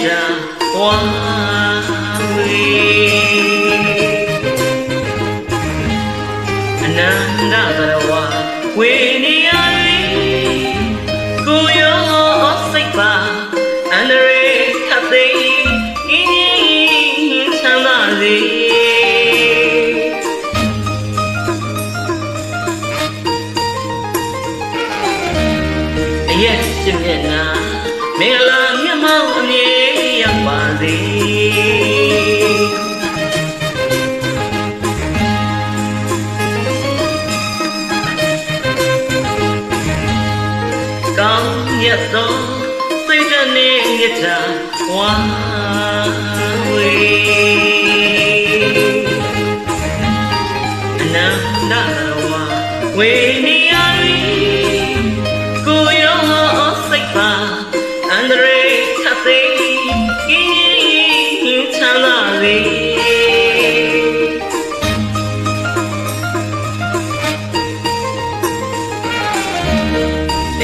တာဝါဝေအနန္တဘရဝဝေနေရကိုရောစိတ်ပါအန္တရာယ်ခတ်သိအင်းချမ်းသာစေရဲ့ရှင်မျက်နှာမင်္ဂလာမျက်မှောက်အမြဲရောက်ပါစေကောင်းမြတ်သောစိတ်ဓာတ်နဲ့မြတ်တာဝါဝေအနန္တဝါဝေနေရအန္တရာယ်ခတ်သိကင်းချမ်းသာစေ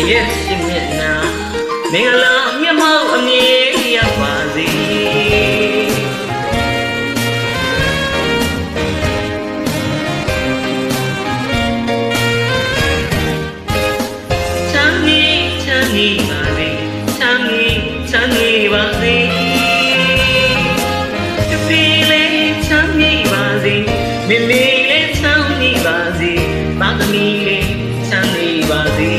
ရဲ့ရှင်မျက်နှာမင်္ဂလာမျက်မှောက်အမြဲရောက်ပါစေချမ်းမြေချမ်းမြေပါစေချမ်းမြေပါစေတပီလေးချမ်းမြေပါစေမိမိလေးချမ်းမြေပါစေသားသမီးလေးချမ်းမြေပါစေ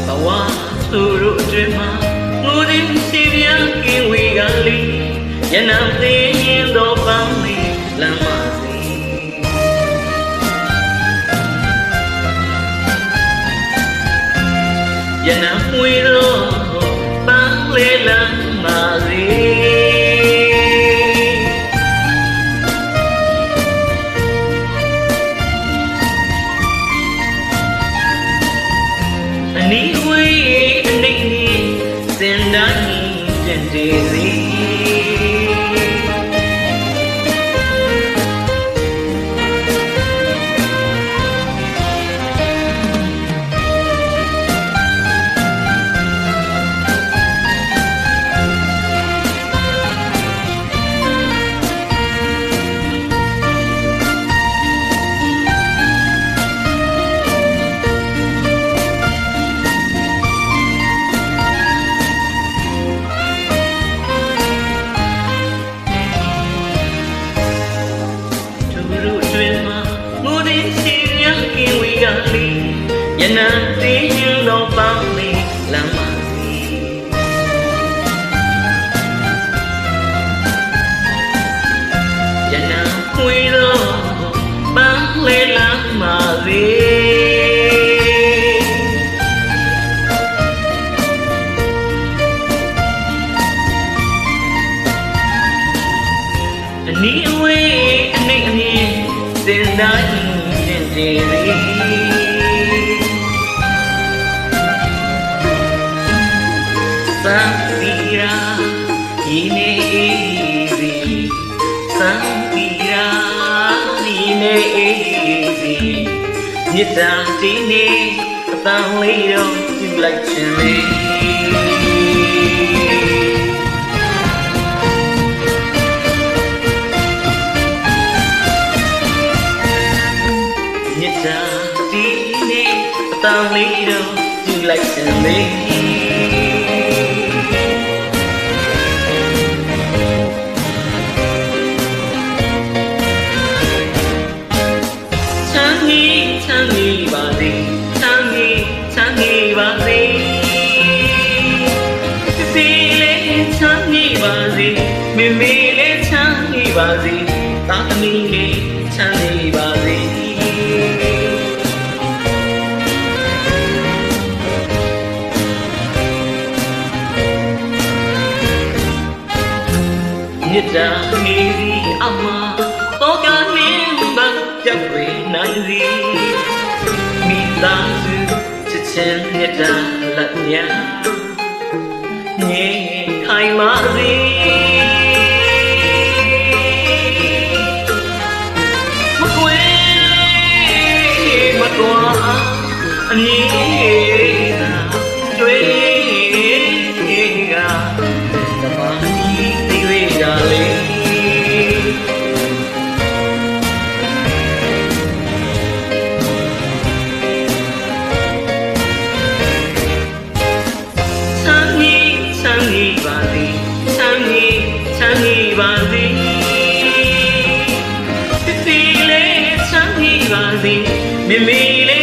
ဘဝသူတို့အတွင်မှာငိုရင်းစီပြားကင်းဝေကလေးရနံသေးရင်တော့ပန်းလေးလမ်းမစီရနံမွေတော့ပန်းလေးလမ်းမစီအနီးဝေးအနေနဲ့စင်တိုင်းကျင်တည်စီရနံသေးရင်တော့ပန်းလေးလမ်းမစီရနံခွေတော့ပန်းလေးလမ်းမစီအနီးအဝေးအနေအမြင်စင်တိုင်းကျင်တည်စီစံပီရာဒီနေ့အေးစီစံပီရာဒီနေ့အေးစီမြစ်တာဒီနေ့အတန်လေးတော့ပြုလိုက်ချင်လေမြစ်တာဒီနေ့အတန်လေးတော့ပြုလိုက်ချင်လေချမ်းမြေပါစေချမ်းမြေပါစေတပီလေးချမ်းမြေပါစေမိမိလေးချမ်းမြေပါစေသားသမီးလေးချမ်းမြေပါစေမြတ်တာမေရီအမတော့ကနေဘာကြပ်ဝေးနိုင်စီမိသားစုချစ်ချင်းမြတ်တာလက်ညာငြိမ်ခိုင်ပါစေမကွယ် အမြင်သာကျွေးကသမားကြီးတွေရလေဆန်းကြီးပါသည်ဆန်းကြီးပါသည်တီလေးဆန်းကြီးပါသည်မေမေလေး